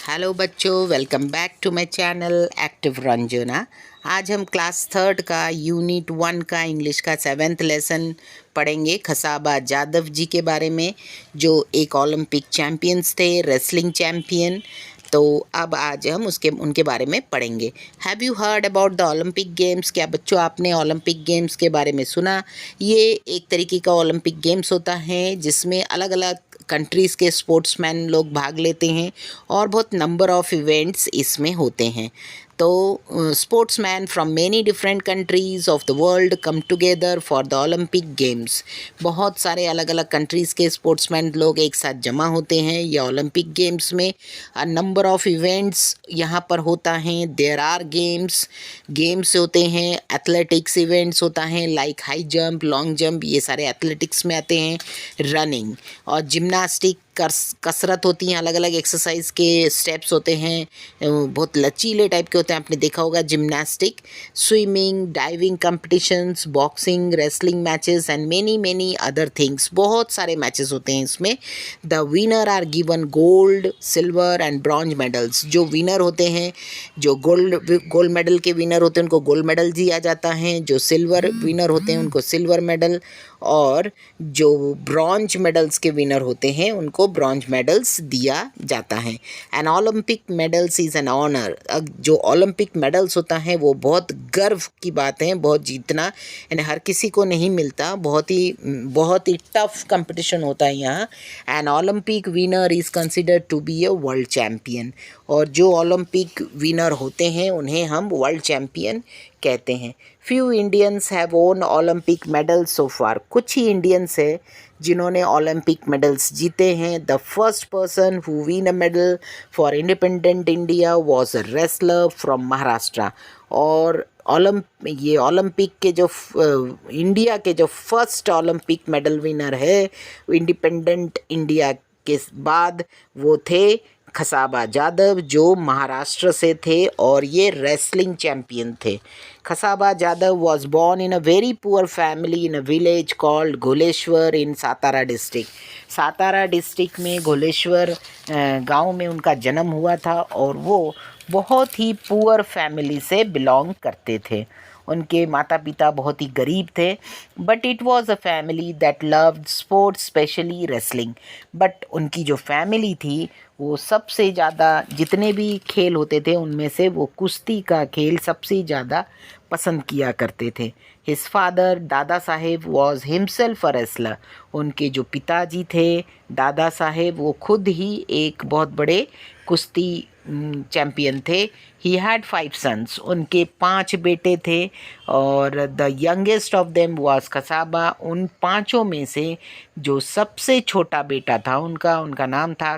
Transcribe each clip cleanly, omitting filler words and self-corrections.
Hello बच्चों, welcome back to my channel active Ranjana. आज हम क्लास थर्ड का यूनिट 1 का इंग्लिश का 7th लेसन पढ़ेंगे। खसाबा जादव जी के बारे में, जो एक ओलंपिक चैम्पियंस थे, रेसलिंग चैम्पियन। तो अब आज हम उनके बारे में पढ़ेंगे। Have you heard about the Olympic games? क्या बच्चों आपने ओलंपिक गेम्स के बारे में सुना? ये एक तरीके का ओलंपिक गेम्स होता है जिसमें अलग अलग कंट्रीज़ के स्पोर्ट्समैन लोग भाग लेते हैं और बहुत नंबर ऑफ़ इवेंट्स इसमें होते हैं। तो sportsman from many different countries of the world come together for the Olympic games. बहुत सारे अलग अलग कंट्रीज़ के स्पोर्ट्समैन लोग एक साथ जमा होते हैं ये ओलंपिक गेम्स में। अ नंबर ऑफ़ इवेंट्स यहाँ पर होता है। देयर आर गेम्स होते हैं। एथलेटिक्स इवेंट्स होता है like high jump, long jump, ये सारे एथलेटिक्स में आते हैं। रनिंग और जिम्नास्टिक कसरत होती हैं, अलग अलग एक्सरसाइज के स्टेप्स होते हैं, बहुत लचीले टाइप के होते हैं, आपने देखा होगा gymnastic. Swimming, diving competitions, boxing, wrestling matches and many many other things. बहुत सारे मैचेस होते हैं इसमें। The winner are given gold, silver and bronze medals. जो विनर होते हैं, जो गोल्ड मेडल के विनर होते हैं उनको गोल्ड मेडल दिया जाता है। जो सिल्वर विनर होते हैं उनको सिल्वर मेडल, और जो ब्रॉन्ज मेडल्स के विनर होते हैं उनको ब्रॉन्ज मेडल्स दिया जाता है। An Olympic medals is an honour. जो ओलंपिक मेडल्स होता है वो बहुत गर्व की बात है, बहुत जीतना यानी हर किसी को नहीं मिलता। बहुत ही टफ कंपटीशन होता है यहाँ। An Olympic winner is considered to be a world champion. और जो ओलंपिक विनर होते हैं उन्हें हम वर्ल्ड चैम्पियन कहते हैं। Few Indians have won Olympic medals so far. कुछ ही इंडियंस है जिन्होंने ओलंपिक मेडल्स जीते हैं। The first person who win a medal for independent India was a wrestler from Maharashtra. और ये ओलंपिक के जो इंडिया के जो फर्स्ट ओलंपिक मेडल विनर है इंडिपेंडेंट इंडिया के बाद, वो थे खसाबा जादव, जो महाराष्ट्र से थे और ये रेसलिंग चैम्पियन थे। Khashaba Jadhav was born in a very poor family in a village called Goleshwar in Satara district. Satara district में घोलेश्वर गांव में उनका जन्म हुआ था और वो बहुत ही पुअर फैमिली से बिलोंग करते थे। उनके माता पिता बहुत ही गरीब थे। But it was a family that loved sports, specially wrestling. But उनकी जो फैमिली थी वो सबसे ज़्यादा, जितने भी खेल होते थे उनमें से वो कुश्ती का खेल सबसे ज़्यादा पसंद किया करते थे। His father Dada Saheb was himself a wrestler. उनके जो पिताजी थे दादा साहेब, वो खुद ही एक बहुत बड़े कुश्ती चैम्पियन थे। He had 5 sons. उनके 5 बेटे थे और the youngest of them was Khashaba. उन पाँचों में से जो सबसे छोटा बेटा था उनका नाम था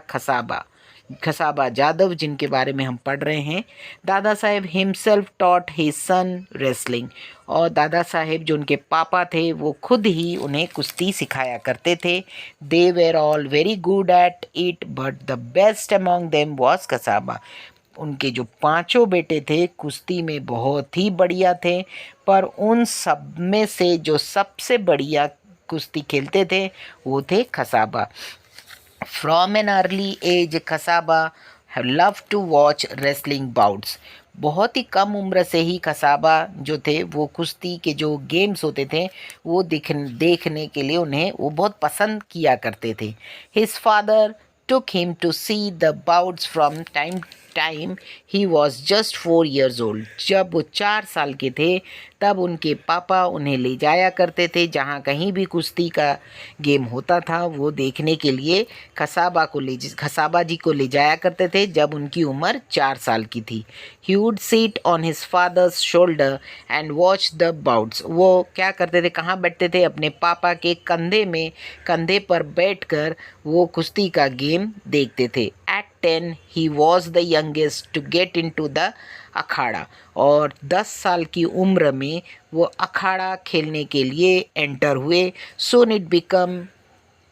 खसाबा जादव, जिनके बारे में हम पढ़ रहे हैं। Dada Saheb himself taught his son wrestling. और दादा साहेब जो उनके पापा थे वो खुद ही उन्हें कुश्ती सिखाया करते थे। They were all very good at it but the best among them was Khashaba. उनके जो पांचों बेटे थे कुश्ती में बहुत ही बढ़िया थे, पर उन सब में से जो सबसे बढ़िया कुश्ती खेलते थे वो थे Khashaba. From an early age Khashaba love to watch wrestling bouts. बहुत ही कम उम्र से ही खसाबा जो थे वो कुश्ती के जो गेम्स होते थे वो देखने के लिए उन्हें वो बहुत पसंद किया करते थे। His father took him to see the bouts from time he was just 4 years old। जब वो 4 साल के थे तब उनके पापा उन्हें ले जाया करते थे। जहाँ कहीं भी कुश्ती का गेम होता था वो देखने के लिए खसाबा जी को ले जाया करते थे जब उनकी उम्र 4 साल की थी। He would sit on his father's shoulder and watch the bouts. वो क्या करते थे, कहाँ बैठते थे, अपने पापा के कंधे पर बैठकर वो कुश्ती का गेम देखते थे। At 10 he was the youngest to get into the akhara. और 10 साल की उम्र में वो अखाड़ा खेलने के लिए एंटर हुए। Soon it become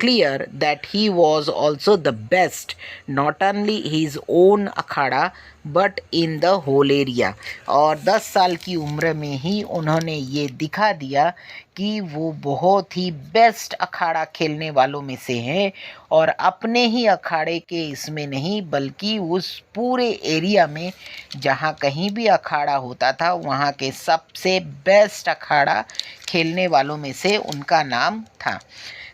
clear that he was also the best, not only his own akhara but in the whole area. और 10 साल की उम्र में ही उन्होंने ये दिखा दिया कि वो बहुत ही बेस्ट अखाड़ा खेलने वालों में से हैं, और अपने ही अखाड़े के इसमें नहीं बल्कि उस पूरे एरिया में जहाँ कहीं भी अखाड़ा होता था वहाँ के सबसे बेस्ट अखाड़ा खेलने वालों में से उनका नाम था।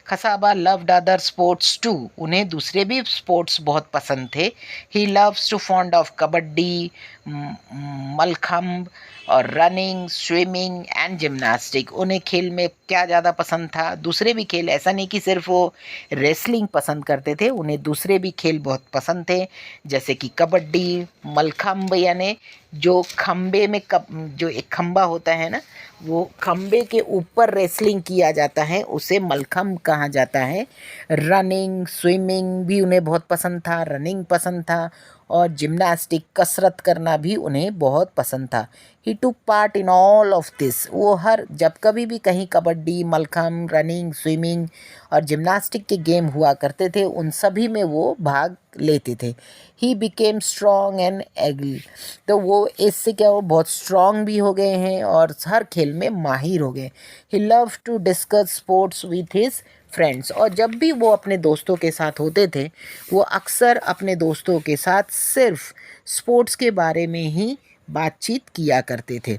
Khashaba loved other sports too, उन्हें दूसरे भी स्पोर्ट्स बहुत पसंद थे। He loves to fond of kabaddi, mallakhamb और रनिंग, स्विमिंग एंड जिम्नास्टिक। उन्हें खेल में क्या ज़्यादा पसंद था? दूसरे भी खेल, ऐसा नहीं कि सिर्फ वो रेसलिंग पसंद करते थे, उन्हें दूसरे भी खेल बहुत पसंद थे, जैसे कि कबड्डी, मलखम्ब यानी जो खम्बे में जो एक खम्बा होता है ना, वो खम्बे के ऊपर रेसलिंग किया जाता है, उसे मलखम्ब कहा जाता है। रनिंग, स्विमिंग भी उन्हें बहुत पसंद था, रनिंग पसंद था, और जिम्नास्टिक कसरत करना भी उन्हें बहुत पसंद था। He took part in all of this, वो हर जब कभी भी कहीं कबड्डी, मलखम्ब, रनिंग, स्विमिंग और जिम्नास्टिक के गेम हुआ करते थे, उन सभी में वो भाग लेते थे। ही बिकेम स्ट्रॉन्ग एंड एग्ल, तो वो इससे क्या, वो बहुत स्ट्रॉन्ग भी हो गए हैं और हर खेल में माहिर हो गए। He love to discuss sports with his friends, और जब भी वो अपने दोस्तों के साथ होते थे, वो अक्सर अपने दोस्तों के साथ सिर्फ स्पोर्ट्स के बारे में ही बातचीत किया करते थे।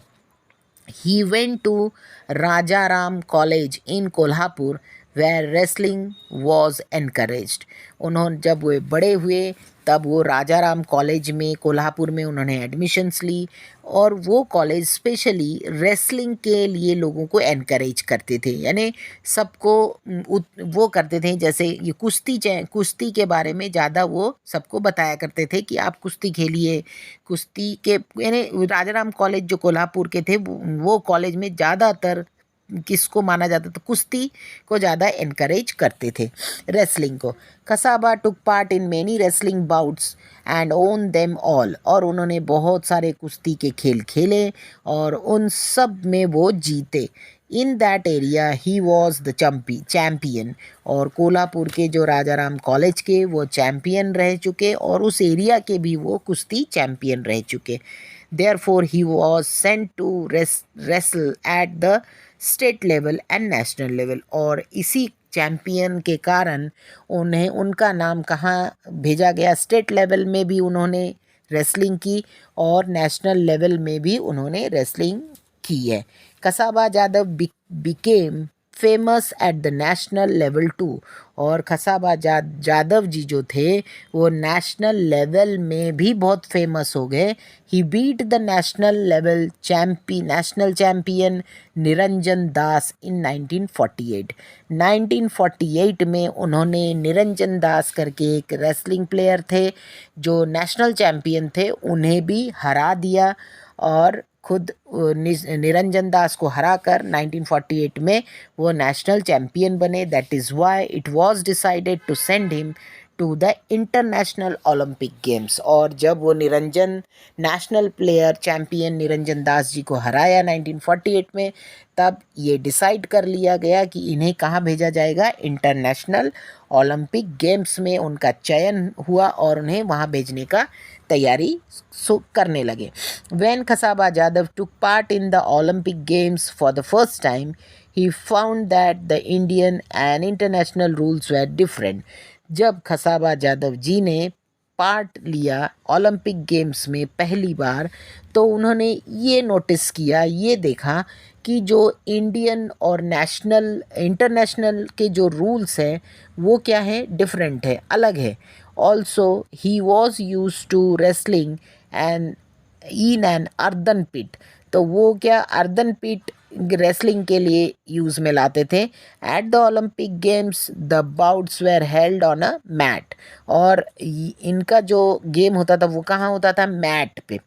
He went to Rajaram College in Kolhapur where wrestling was encouraged. उन्होंने जब वो बड़े हुए तब वो राजाराम कॉलेज में कोल्हापुर में उन्होंने एडमिशन्स ली, और वो कॉलेज स्पेशली रेसलिंग के लिए लोगों को एनकरेज करते थे, यानी सबको वो करते थे, जैसे ये कुश्ती के बारे में ज़्यादा वो सबको बताया करते थे कि आप कुश्ती खेलिए। कुश्ती के यानी राजाराम कॉलेज जो कोल्हापुर के थे, वो कॉलेज में ज़्यादातर किसको माना जाता था, कुश्ती को ज़्यादा इनकरेज करते थे, रेसलिंग को। Khashaba took part in many wrestling bouts and won them all, और उन्होंने बहुत सारे कुश्ती के खेल खेले और उन सब में वो जीते। In that area he was the champion, और कोल्हापुर के जो राजाराम कॉलेज के वो चैम्पियन रह चुके, और उस एरिया के भी वो कुश्ती चैम्पियन रह चुके। Therefore, he was sent to wrestle at the state level and national level, और इसी चैम्पियन के कारण उन्हें उनका नाम कहाँ भेजा गया, स्टेट लेवल में भी उन्होंने रेसलिंग की और नेशनल लेवल में भी उन्होंने रेसलिंग की है। Khashaba Jadhav became famous at the national level too, और खसाबा जादव जी जो थे वो नेशनल लेवल में भी बहुत फेमस हो गए। He beat the national champion Niranjan Das in 1948। 1948 में उन्होंने निरंजन दास करके एक रेसलिंग प्लेयर थे जो नेशनल चैम्पियन थे, उन्हें भी हरा दिया, और खुद निरंजन दास को हराकर 1948 में वो नेशनल चैम्पियन बने। That is why it was decided to send him to the international Olympic games. और जब वो national player champion Niranjan Das ji को हराया 1948 में, तब ये डिसाइड कर लिया गया कि इन्हें कहाँ भेजा जाएगा, इंटरनेशनल ओलंपिक गेम्स में उनका चयन हुआ और उन्हें वहाँ भेजने का तैयारी करने लगे। When Kasaba Jadhav took part in the Olympic Games for the first time, he found that the Indian and international rules were different. जब खसाबा जादव जी ने पार्ट लिया ओलंपिक गेम्स में पहली बार, तो उन्होंने ये नोटिस किया, ये देखा कि जो इंडियन और इंटरनेशनल के जो रूल्स हैं वो क्या है, डिफरेंट है, अलग है। Also he was use to wrestling and in an earthen pit, तो वो क्या अर्दन पिट रेसलिंग के लिए यूज़ में लाते थे। At the Olympic games the bouts were held on a mat, और इनका जो गेम होता था वो कहाँ होता था, मैट पे।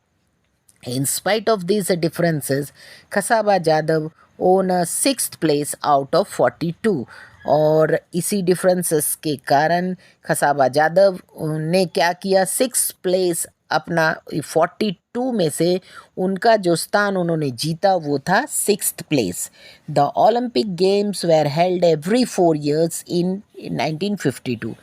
In spite of these differences, Kasaba Jadhav own a 6th place out of 42, और इसी डिफरेंसेस के कारण खसाबा जादव ने क्या किया, 6th प्लेस अपना 42 में से उनका जो स्थान उन्होंने जीता वो था 6th place. The Olympic games were held every 4 years in 1952।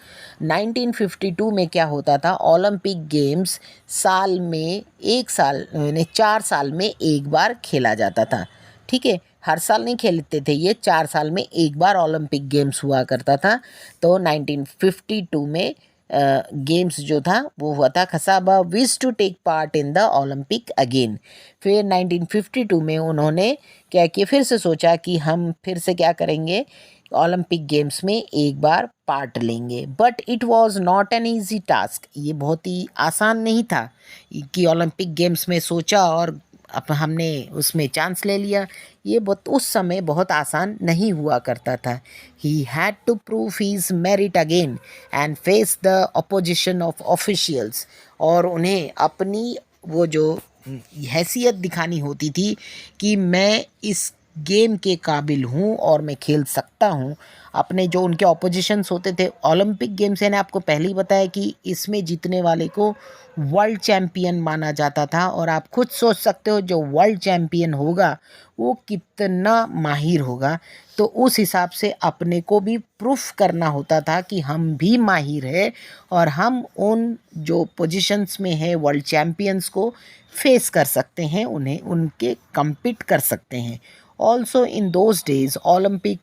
1952 में क्या होता था, ओलंपिक गेम्स साल में एक साल यानी 4 साल में एक बार खेला जाता था। ठीक है, हर साल नहीं खेलते थे ये, 4 साल में एक बार ओलंपिक गेम्स हुआ करता था। तो 1952 में गेम्स जो था वो हुआ था। Khashaba wish to take part in the Olympic again. फिर 1952 में उन्होंने क्या किया, फिर से सोचा कि हम फिर से क्या करेंगे, ओलंपिक गेम्स में एक बार पार्ट लेंगे। But it was not an easy task, ये बहुत ही आसान नहीं था कि ओलंपिक गेम्स में सोचा और अब हमने उसमें चांस ले लिया। ये बहुत उस समय बहुत आसान नहीं हुआ करता था। He had to prove his merit again and face the opposition of officials. और उन्हें अपनी वो जो हैसियत दिखानी होती थी कि मैं इस गेम के काबिल हूँ और मैं खेल सकता हूँ। अपने जो उनके ऑपोजिशंस होते थे, ओलंपिक गेम्स ने आपको पहले ही बताया कि इसमें जीतने वाले को वर्ल्ड चैम्पियन माना जाता था। और आप खुद सोच सकते हो जो वर्ल्ड चैम्पियन होगा वो कितना माहिर होगा। तो उस हिसाब से अपने को भी प्रूफ करना होता था कि हम भी माहिर है और हम उन जो पोजीशंस में है वर्ल्ड चैम्पियंस को फेस कर सकते हैं, उन्हें उनके compete कर सकते हैं। Also in those days, Olympic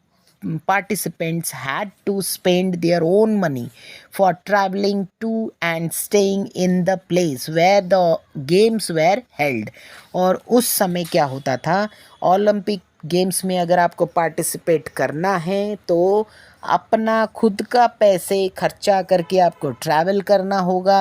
participants had to spend their own money for traveling to and staying in the place where the games were held। और उस समय क्या होता था, ओलंपिक गेम्स में अगर आपको पार्टिसिपेट करना है तो अपना खुद का पैसे खर्चा करके आपको ट्रैवल करना होगा।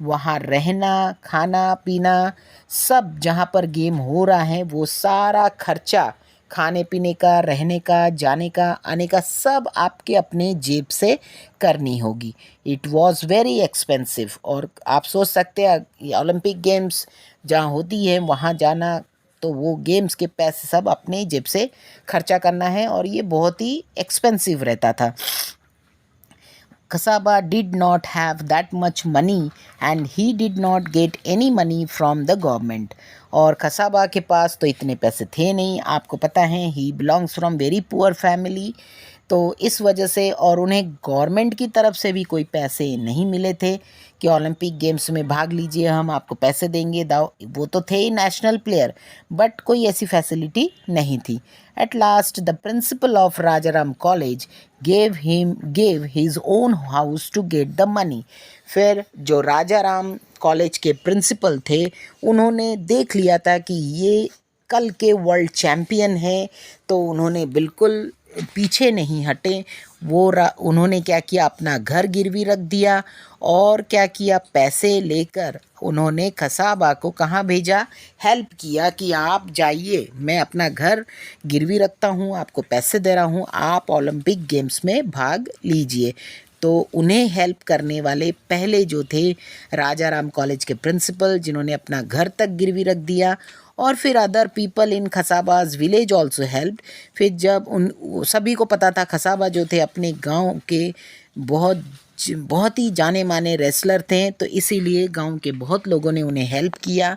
वहाँ रहना, खाना पीना, सब जहाँ पर गेम हो रहा है वो सारा खर्चा, खाने पीने का, रहने का, जाने का, आने का, सब आपके अपने जेब से करनी होगी। It was very expensive. और आप सोच सकते हैं ओलंपिक गेम्स जहाँ होती है वहाँ जाना, तो वो गेम्स के पैसे सब अपने जेब से खर्चा करना है और ये बहुत ही एक्सपेंसिव रहता था। Kasaba did not have that much money and he did not get any money from the government। और खसाबा के पास तो इतने पैसे थे नहीं, आपको पता है he belongs from very poor family. तो इस वजह से और उन्हें गवर्नमेंट की तरफ से भी कोई पैसे नहीं मिले थे कि ओलंपिक गेम्स में भाग लीजिए, हम आपको पैसे देंगे। दाव वो तो थे ही नेशनल प्लेयर, बट कोई ऐसी फैसिलिटी नहीं थी। At last the principal of Rajaram college gave his own house to get the money. फिर जो राजाराम कॉलेज के प्रिंसिपल थे उन्होंने देख लिया था कि ये कल के वर्ल्ड चैम्पियन है, तो उन्होंने बिल्कुल पीछे नहीं हटे। उन्होंने क्या किया, अपना घर गिरवी रख दिया और क्या किया, पैसे लेकर उन्होंने खसाबा को कहाँ भेजा, हेल्प किया कि आप जाइए, मैं अपना घर गिरवी रखता हूँ, आपको पैसे दे रहा हूँ, आप ओलंपिक गेम्स में भाग लीजिए। तो उन्हें हेल्प करने वाले पहले जो थे राजाराम कॉलेज के प्रिंसिपल, जिन्होंने अपना घर तक गिरवी रख दिया। और फिर other people in Khashaba's village also help. फिर जब उन सभी को पता था खसाबा जो थे अपने गांव के बहुत ही जाने माने रेसलर थे, तो इसीलिए गांव के बहुत लोगों ने उन्हें हेल्प किया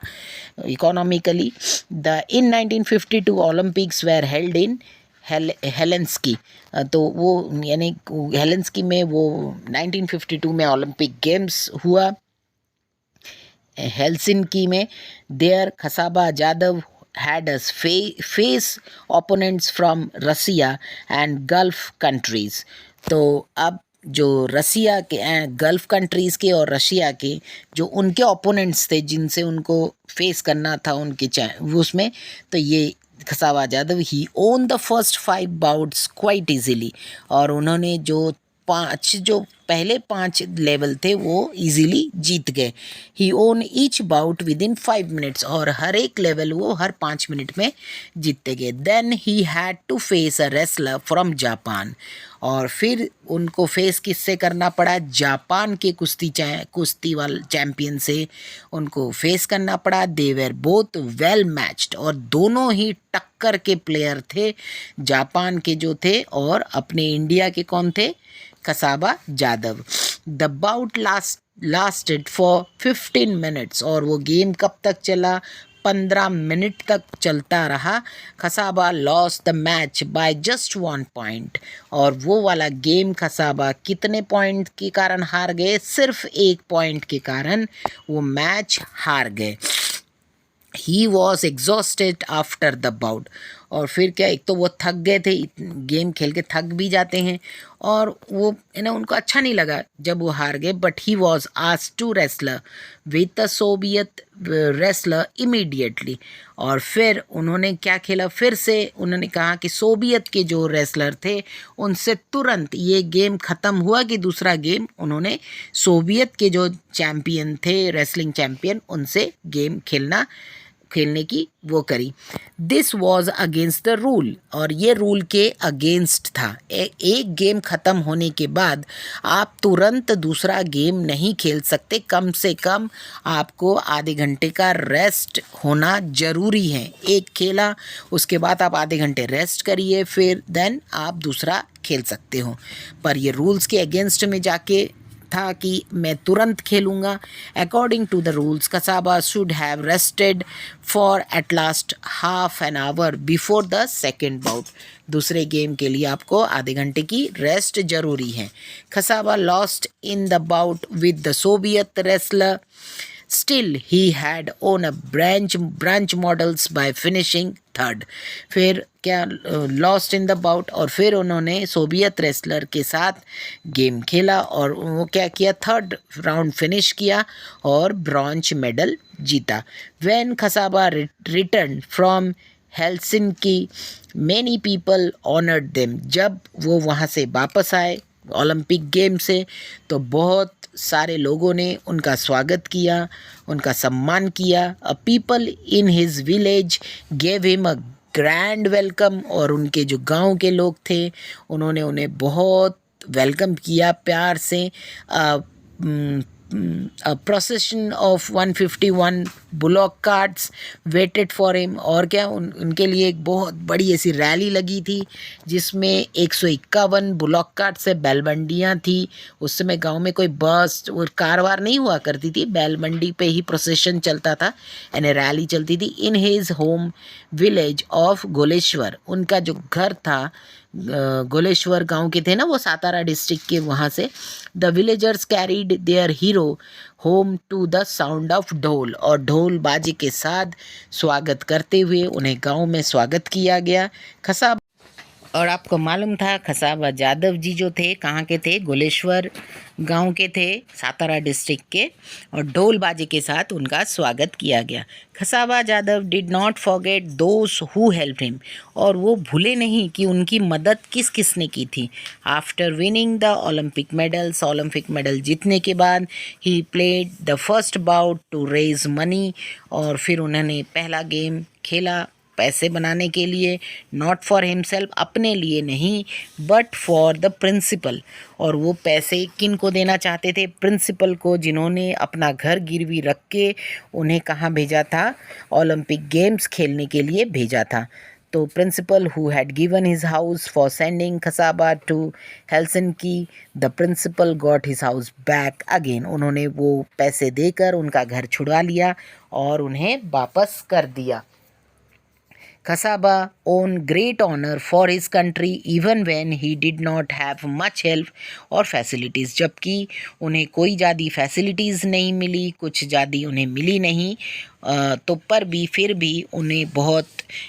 economically. The in 1952 Olympics were held in Helsinki. तो वो यानी हेलेंस्की में वो 1952 में ओलंपिक गेम्स हुआ हेलसिंकी में। There Khashaba Jadhav had us face opponents from Russia and Gulf countries. तो अब जो रसिया के गल्फ कंट्रीज़ के और रशिया के जो उनके ओपोनेंट्स थे जिनसे उनको फेस करना था उनके उसमें, तो ये Khashaba Jadhav he won the first 5 bouts quite easily. और उन्होंने जो पहले 5 लेवल थे वो इजीली जीत गए। He won each bout within 5 minutes. और हर एक लेवल वो हर 5 मिनट में जीतते गए। Then he had to face a wrestler from Japan. और फिर उनको फेस किससे करना पड़ा, जापान के कुश्ती वाले चैम्पियन से उनको फेस करना पड़ा। They were both well matched. और दोनों ही टक्कर के प्लेयर थे, जापान के जो थे और अपने इंडिया के कौन थे, Khashaba Jadhav. The bout lasted for 15 minutes, और वो गेम कब तक चला? 15 मिनट तक चलता रहा। Khashaba lost the match by just 1 point, और वो वाला गेम खसाबा कितने पॉइंट के कारण हार गए? सिर्फ 1 पॉइंट के कारण वो मैच हार गए। He was exhausted after the bout, और फिर क्या, एक तो वो थक गए थे, गेम खेल के थक भी जाते हैं, और वो उनको अच्छा नहीं लगा जब वो हार गए। But he was asked to wrestler with the Soviet wrestler immediately, और फिर उन्होंने क्या खेला, फिर से उन्होंने कहा कि सोवियत के जो रेसलर थे उनसे तुरंत, ये गेम ख़त्म हुआ कि दूसरा गेम उन्होंने सोवियत के जो चैम्पियन थे, रेसलिंग चैम्पियन, उनसे गेम खेलने की वो करी। This was against the rule, और ये रूल के अगेंस्ट था। एक गेम ख़त्म होने के बाद आप तुरंत दूसरा गेम नहीं खेल सकते, कम से कम आपको आधे घंटे का रेस्ट होना ज़रूरी है। एक खेला, उसके बाद आप आधे घंटे रेस्ट करिए, फिर देन आप दूसरा खेल सकते हो। पर ये रूल्स के अगेंस्ट में जाके था कि मैं तुरंत खेलूँगा। According to the rules Khashaba should have rested for at last half an hour before the second bout. दूसरे गेम के लिए आपको आधे घंटे की रेस्ट जरूरी है। Khashaba lost in the bout with the Soviet wrestler, still he had won a bronze medal by finishing third. फिर क्या, लॉस्ट इन द बाउट, और फिर उन्होंने सोवियत रेसलर के साथ गेम खेला, और वो क्या किया, थर्ड राउंड फिनिश किया और ब्रॉन्ज मेडल जीता। When Khashaba return from Helsinki many people honoured them, जब वो वहाँ से वापस आए ओलंपिक गेम से, तो बहुत सारे लोगों ने उनका स्वागत किया, उनका सम्मान किया। A people in his village gave him a grand welcome, और उनके जो गांव के लोग थे उन्होंने उन्हें बहुत वेलकम किया प्यार से। A procession of 151 bullock carts waited for him, और क्या, उनके लिए एक बहुत बड़ी ऐसी रैली लगी थी जिसमें 151 बुलॉक कार्ट से बैलमंडियाँ थी। उस समय गांव में कोई बस और कारवार नहीं हुआ करती थी, बैलमंडी पे ही प्रोसेशन चलता था, यानी रैली चलती थी। In his home village of Goleshwar, उनका जो घर था, गोलेश्वर गांव के थे ना वो, सातारा डिस्ट्रिक्ट के, वहाँ से the villagers carried their hero home to the sound of dhol, और ढोल बाजे के साथ स्वागत करते हुए उन्हें गांव में स्वागत किया गया। खसाबा, और आपको मालूम था खसाबा जादव जी जो थे कहाँ के थे? गोलेश्वर गांव के थे, सातारा डिस्ट्रिक्ट के, और ढोल बाजे के साथ उनका स्वागत किया गया। Khashaba Jadhav did not forget those who help him, और वो भूले नहीं कि उनकी मदद किस किस ने की थी। After winning the Olympic medals, Olympic medal जीतने के बाद, he played the first bout to raise money, और फिर उन्होंने पहला गेम खेला पैसे बनाने के लिए, नॉट फॉर हिमसेल्फ, अपने लिए नहीं, बट फॉर द प्रिंसिपल। और वो पैसे किन को देना चाहते थे? प्रिंसिपल को, जिन्होंने अपना घर गिरवी रख के उन्हें कहाँ भेजा था? ओलंपिक गेम्स खेलने के लिए भेजा था। तो principal who had given his house for sending Khashaba to Helsinki, the principal got his house back again, उन्होंने वो पैसे देकर उनका घर छुड़वा लिया और उन्हें वापस कर दिया। Kasaba won great honor for his country even when he did not have much help और facilities, जबकि उन्हें कोई ज़्यादा फैसिलिटीज़ नहीं मिली, कुछ ज़्यादा उन्हें मिली नहीं, तो पर भी फिर भी उन्हें बहुत,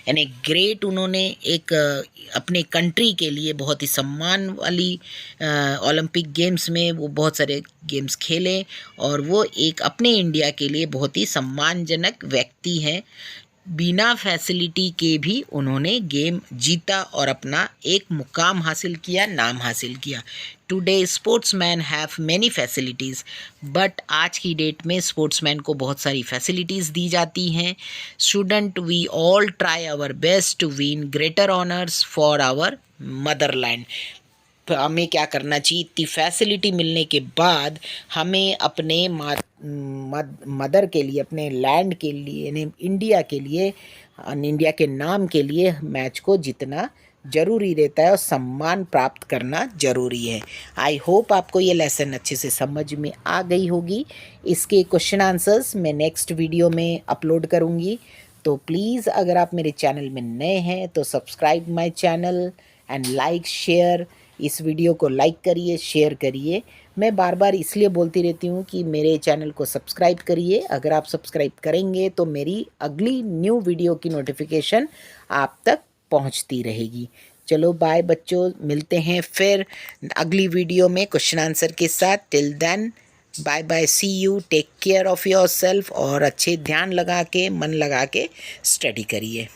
यानी ग्रेट, उन्होंने एक अपने कंट्री के लिए बहुत ही सम्मान वाली ओलंपिक गेम्स में वो बहुत सारे गेम्स खेले, और वो एक अपने इंडिया के लिए बहुत ही सम्मानजनक व्यक्ति हैं। बिना फैसिलिटी के भी उन्होंने गेम जीता और अपना एक मुकाम हासिल किया, नाम हासिल किया। Today sportsman have many facilities, but आज की डेट में स्पोर्ट्समैन को बहुत सारी फैसिलिटीज़ दी जाती हैं। Shouldn't we all try our best to win greater honours for our motherland. तो हमें क्या करना चाहिए? इतनी फैसिलिटी मिलने के बाद हमें अपने मदर के लिए, अपने लैंड के लिए, यानी इंडिया के लिए, इंडिया के नाम के लिए मैच को जीतना ज़रूरी रहता है और सम्मान प्राप्त करना ज़रूरी है। आई होप आपको ये लेसन अच्छे से समझ में आ गई होगी। इसके क्वेश्चन आंसर्स मैं नेक्स्ट वीडियो में अपलोड करूँगी। तो प्लीज़ अगर आप मेरे चैनल में नए हैं तो subscribe my channel and like share. इस वीडियो को लाइक करिए, शेयर करिए। मैं बार बार इसलिए बोलती रहती हूँ कि मेरे चैनल को सब्सक्राइब करिए। अगर आप सब्सक्राइब करेंगे तो मेरी अगली न्यू वीडियो की नोटिफिकेशन आप तक पहुंचती रहेगी। चलो बाय बच्चों, मिलते हैं फिर अगली वीडियो में क्वेश्चन आंसर के साथ। Till then bye bye, see you, take care of yourself और अच्छे ध्यान लगा के, मन लगा के स्टडी करिए।